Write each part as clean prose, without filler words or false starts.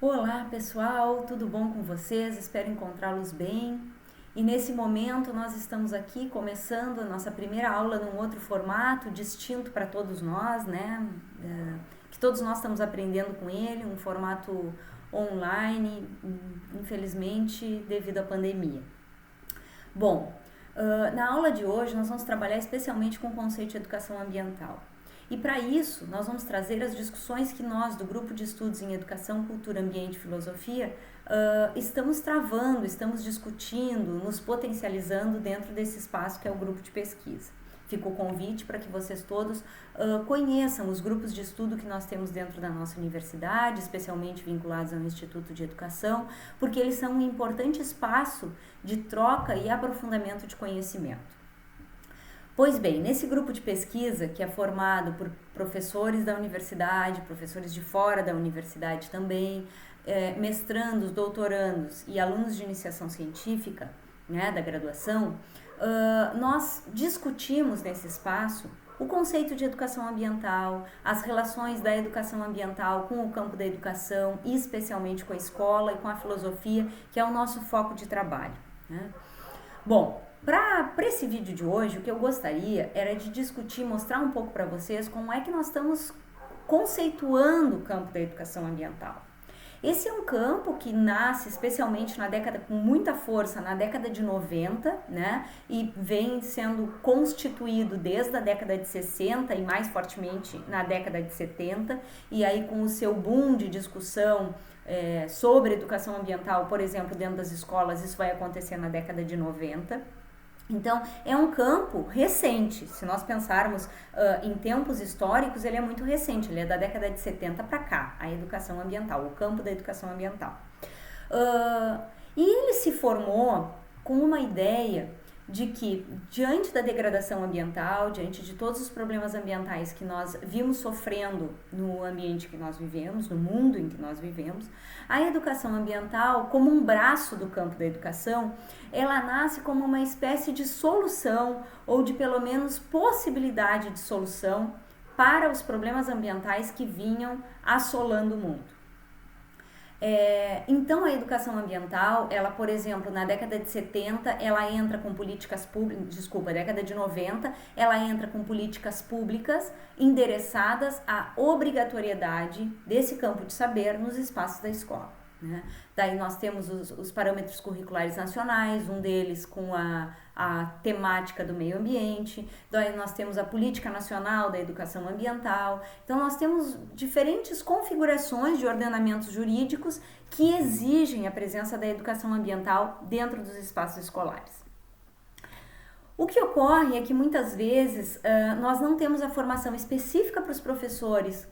Olá pessoal, tudo bom com vocês? Espero encontrá-los bem. E nesse momento nós estamos aqui começando a nossa primeira aula num outro formato distinto para todos nós, né? Que todos nós estamos aprendendo com ele, um formato online, infelizmente devido à pandemia. Bom, na aula de hoje nós vamos trabalhar especialmente com o conceito de educação ambiental. E para isso, nós vamos trazer as discussões que nós, do Grupo de Estudos em Educação, Cultura, Ambiente e Filosofia, estamos travando, estamos discutindo, nos potencializando dentro desse espaço que é o grupo de pesquisa. Fica o convite para que vocês todos conheçam os grupos de estudo que nós temos dentro da nossa universidade, especialmente vinculados ao Instituto de Educação, porque eles são um importante espaço de troca e aprofundamento de conhecimento. Pois bem, nesse grupo de pesquisa, que é formado por professores da universidade, professores de fora da universidade também, mestrandos, doutorandos e alunos de iniciação científica, né, da graduação, nós discutimos nesse espaço o conceito de educação ambiental, as relações da educação ambiental com o campo da educação, e especialmente com a escola e com a filosofia, que é o nosso foco de trabalho, né? Bom, para esse vídeo de hoje, o que eu gostaria era de discutir, mostrar um pouco para vocês como é que nós estamos conceituando o campo da educação ambiental. Esse é um campo que nasce especialmente na década, com muita força, na década de 90, né? E vem sendo constituído desde a década de 60 e mais fortemente na década de 70, e aí com o seu boom de discussão sobre educação ambiental, por exemplo, dentro das escolas, isso vai acontecer na década de 90. Então, é um campo recente. Se nós pensarmos em tempos históricos, ele é muito recente, ele é da década de 70 para cá, a educação ambiental, o campo da educação ambiental. E ele se formou com uma ideia de que, diante da degradação ambiental, diante de todos os problemas ambientais que nós vimos sofrendo no ambiente que nós vivemos, no mundo em que nós vivemos, a educação ambiental, como um braço do campo da educação, ela nasce como uma espécie de solução, ou de pelo menos possibilidade de solução para os problemas ambientais que vinham assolando o mundo. Então a educação ambiental, ela, por exemplo, na década de 70, ela entra com políticas públicas, década de 90, ela entra com políticas públicas endereçadas à obrigatoriedade desse campo de saber nos espaços da escola, né? Daí nós temos os parâmetros curriculares nacionais, um deles com a temática do meio ambiente, daí nós temos a Política Nacional da Educação Ambiental. Então nós temos diferentes configurações de ordenamentos jurídicos que exigem a presença da educação ambiental dentro dos espaços escolares. O que ocorre é que muitas vezes nós não temos a formação específica para os professores,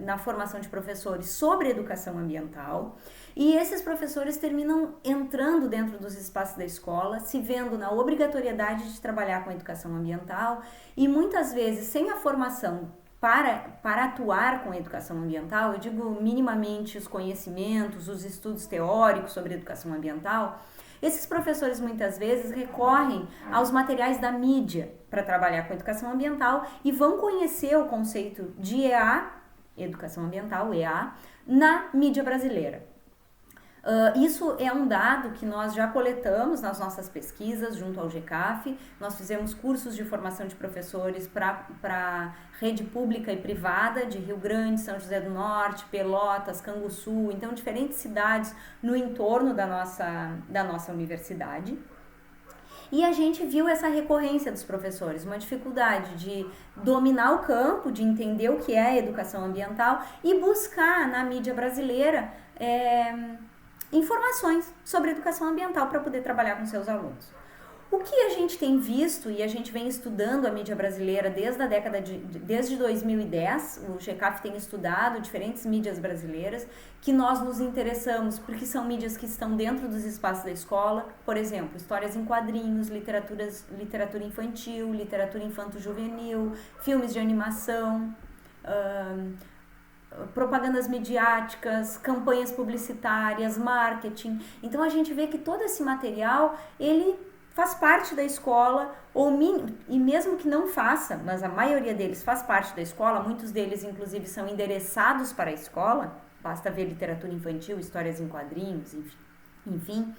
na formação de professores sobre educação ambiental, e esses professores terminam entrando dentro dos espaços da escola, se vendo na obrigatoriedade de trabalhar com educação ambiental, e muitas vezes sem a formação para atuar com a educação ambiental, eu digo minimamente os conhecimentos, os estudos teóricos sobre educação ambiental. Esses professores muitas vezes recorrem aos materiais da mídia para trabalhar com educação ambiental e vão conhecer o conceito de EA, educação ambiental, EA, na mídia brasileira. Isso é um dado que nós já coletamos nas nossas pesquisas junto ao GCAF. Nós fizemos cursos de formação de professores para rede pública e privada de Rio Grande, São José do Norte, Pelotas, Canguçu, então diferentes cidades no entorno da nossa universidade. E a gente viu essa recorrência dos professores, uma dificuldade de dominar o campo, de entender o que é a educação ambiental e buscar na mídia brasileira informações sobre educação ambiental para poder trabalhar com seus alunos. O que a gente tem visto, e a gente vem estudando a mídia brasileira desde 2010, o GCAF tem estudado diferentes mídias brasileiras, que nós nos interessamos porque são mídias que estão dentro dos espaços da escola, por exemplo, histórias em quadrinhos, literatura infantil, literatura infanto-juvenil, filmes de animação, propagandas midiáticas, campanhas publicitárias, marketing. Então a gente vê que todo esse material, ele faz parte da escola, e mesmo que não faça, mas a maioria deles faz parte da escola, muitos deles inclusive são endereçados para a escola, basta ver literatura infantil, histórias em quadrinhos, enfim.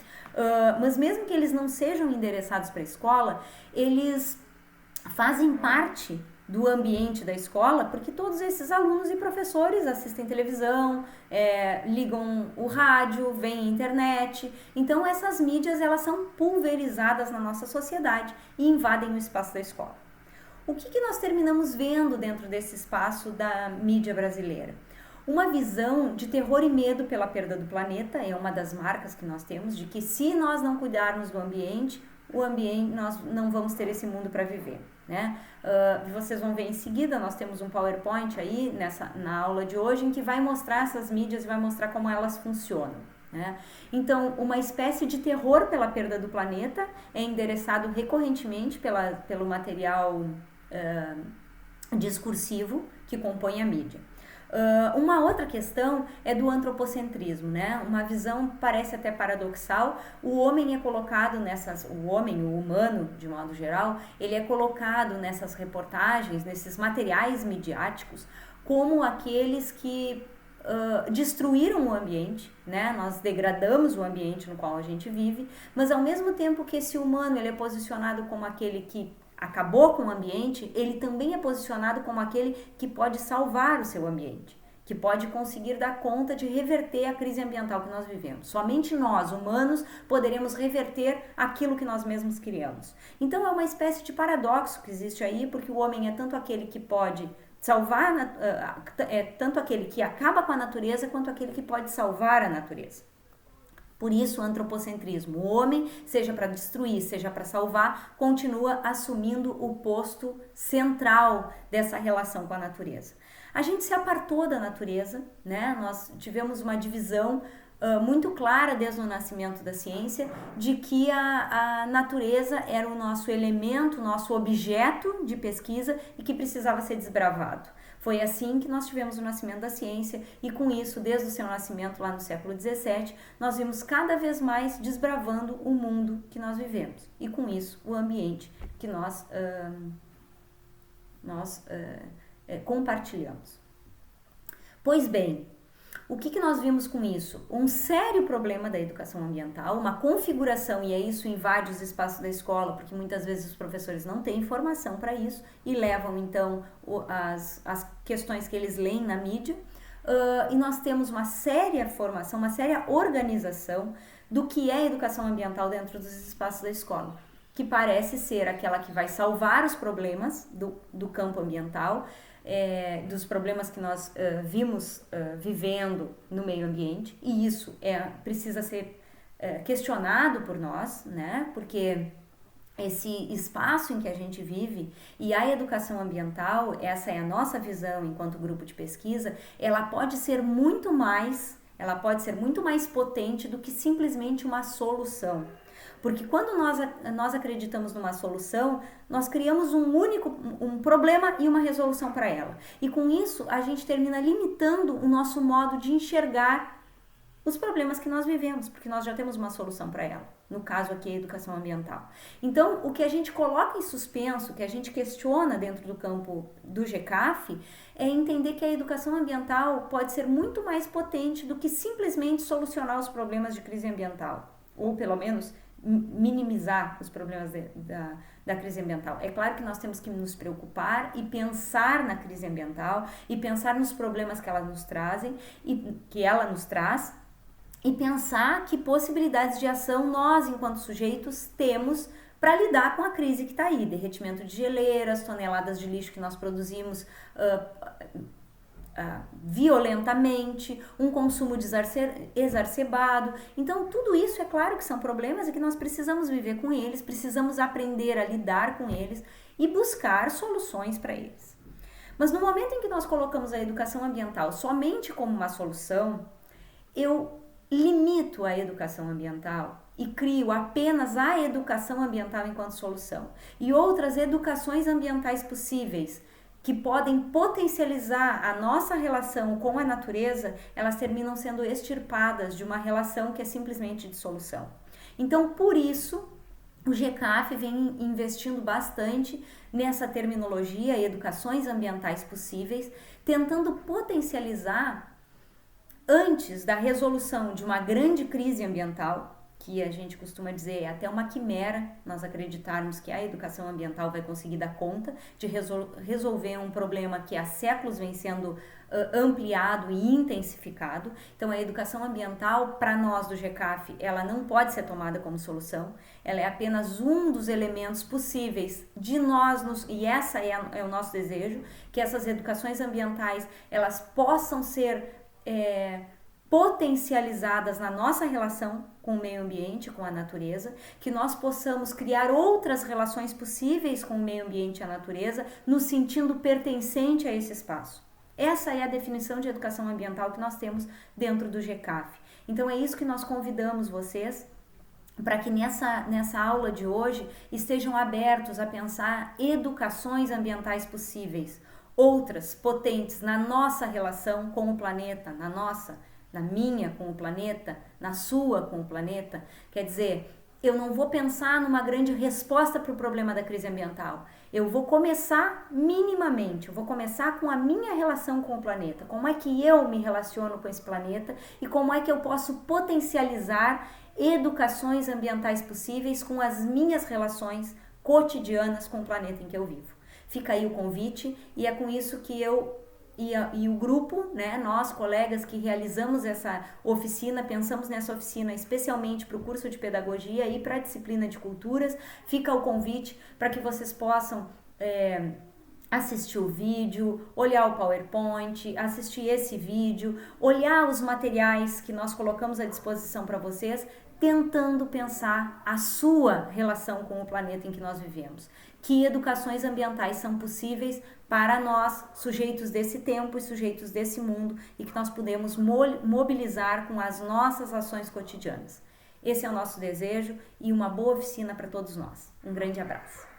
Mas mesmo que eles não sejam endereçados para a escola, eles fazem parte do ambiente da escola, porque todos esses alunos e professores assistem televisão, ligam o rádio, veem a internet. Então essas mídias, elas são pulverizadas na nossa sociedade e invadem o espaço da escola. O que nós terminamos vendo dentro desse espaço da mídia brasileira? Uma visão de terror e medo pela perda do planeta, é uma das marcas que nós temos, de que se nós não cuidarmos do ambiente, nós não vamos ter esse mundo para viver, né? Vocês vão ver em seguida, nós temos um PowerPoint aí na aula de hoje em que vai mostrar essas mídias e vai mostrar como elas funcionam, né? Então, uma espécie de terror pela perda do planeta é endereçado recorrentemente pelo material discursivo que compõe a mídia. Uma outra questão é do antropocentrismo, né? Uma visão parece até paradoxal. O homem é colocado o humano de modo geral, ele é colocado nessas reportagens, nesses materiais midiáticos, como aqueles que destruíram o ambiente, né? Nós degradamos o ambiente no qual a gente vive, mas ao mesmo tempo que esse humano ele é posicionado como aquele que acabou com o ambiente, ele também é posicionado como aquele que pode salvar o seu ambiente, que pode conseguir dar conta de reverter a crise ambiental que nós vivemos. Somente nós, humanos, poderemos reverter aquilo que nós mesmos criamos. Então é uma espécie de paradoxo que existe aí, porque o homem é tanto aquele que pode salvar, tanto aquele que acaba com a natureza, quanto aquele que pode salvar a natureza. Por isso, o antropocentrismo. O homem, seja para destruir, seja para salvar, continua assumindo o posto central dessa relação com a natureza. A gente se apartou da natureza, né? Nós tivemos uma divisão muito clara desde o nascimento da ciência de que a natureza era o nosso elemento, o nosso objeto de pesquisa e que precisava ser desbravado. Foi assim que nós tivemos o nascimento da ciência e com isso, desde o seu nascimento lá no século XVII, nós vimos cada vez mais desbravando o mundo que nós vivemos e com isso o ambiente que nós compartilhamos. Pois bem, o que nós vimos com isso? Um sério problema da educação ambiental, uma configuração, e isso invade os espaços da escola, porque muitas vezes os professores não têm informação para isso e levam então as questões que eles leem na mídia, e nós temos uma séria formação, uma séria organização do que é educação ambiental dentro dos espaços da escola, que parece ser aquela que vai salvar os problemas do campo ambiental, dos problemas que nós vimos vivendo no meio ambiente, e isso precisa ser questionado por nós, né? Porque esse espaço em que a gente vive e a educação ambiental, essa é a nossa visão enquanto grupo de pesquisa, ela pode ser muito mais potente do que simplesmente uma solução. Porque quando nós acreditamos numa solução, nós criamos um problema e uma resolução para ela. E com isso, a gente termina limitando o nosso modo de enxergar os problemas que nós vivemos, porque nós já temos uma solução para ela. No caso aqui, a educação ambiental. Então, o que a gente coloca em suspenso, que a gente questiona dentro do campo do GCAF, é entender que a educação ambiental pode ser muito mais potente do que simplesmente solucionar os problemas de crise ambiental. Ou, pelo menos, minimizar os problemas da crise ambiental. É claro que nós temos que nos preocupar e pensar na crise ambiental e pensar nos problemas que ela nos traz e pensar que possibilidades de ação nós, enquanto sujeitos, temos para lidar com a crise que está aí. Derretimento de geleiras, toneladas de lixo que nós produzimos violentamente, um consumo exacerbado. Então, tudo isso é claro que são problemas e que nós precisamos viver com eles, precisamos aprender a lidar com eles e buscar soluções para eles. Mas no momento em que nós colocamos a educação ambiental somente como uma solução, eu limito a educação ambiental e crio apenas a educação ambiental enquanto solução e outras educações ambientais possíveis que podem potencializar a nossa relação com a natureza, elas terminam sendo extirpadas de uma relação que é simplesmente de solução. Então, por isso, o GCAF vem investindo bastante nessa terminologia, educações ambientais possíveis, tentando potencializar antes da resolução de uma grande crise ambiental, que a gente costuma dizer é até uma quimera, nós acreditarmos que a educação ambiental vai conseguir dar conta de resolver um problema que há séculos vem sendo ampliado e intensificado. Então a educação ambiental, para nós do GECAF, ela não pode ser tomada como solução, ela é apenas um dos elementos possíveis de nós, e essa é o nosso desejo, que essas educações ambientais elas possam ser potencializadas na nossa relação com o meio ambiente, com a natureza, que nós possamos criar outras relações possíveis com o meio ambiente e a natureza, nos sentindo pertencente a esse espaço. Essa é a definição de educação ambiental que nós temos dentro do GECAF. Então é isso que nós convidamos vocês para que nessa aula de hoje estejam abertos a pensar educações ambientais possíveis, outras potentes na nossa relação com o planeta, na minha com o planeta, na sua com o planeta. Quer dizer, eu não vou pensar numa grande resposta para o problema da crise ambiental. Eu vou começar minimamente, eu vou começar com a minha relação com o planeta. Como é que eu me relaciono com esse planeta e como é que eu posso potencializar educações ambientais possíveis com as minhas relações cotidianas com o planeta em que eu vivo. Fica aí o convite e é com isso que eu e o grupo, né, nós colegas que realizamos essa oficina, pensamos nessa oficina especialmente para o curso de pedagogia e para a disciplina de culturas. Fica o convite para que vocês possam assistir o vídeo, olhar o PowerPoint, assistir esse vídeo, olhar os materiais que nós colocamos à disposição para vocês, tentando pensar a sua relação com o planeta em que nós vivemos. Que educações ambientais são possíveis para nós, sujeitos desse tempo e sujeitos desse mundo, e que nós podemos mobilizar com as nossas ações cotidianas. Esse é o nosso desejo e uma boa oficina para todos nós. Um grande abraço.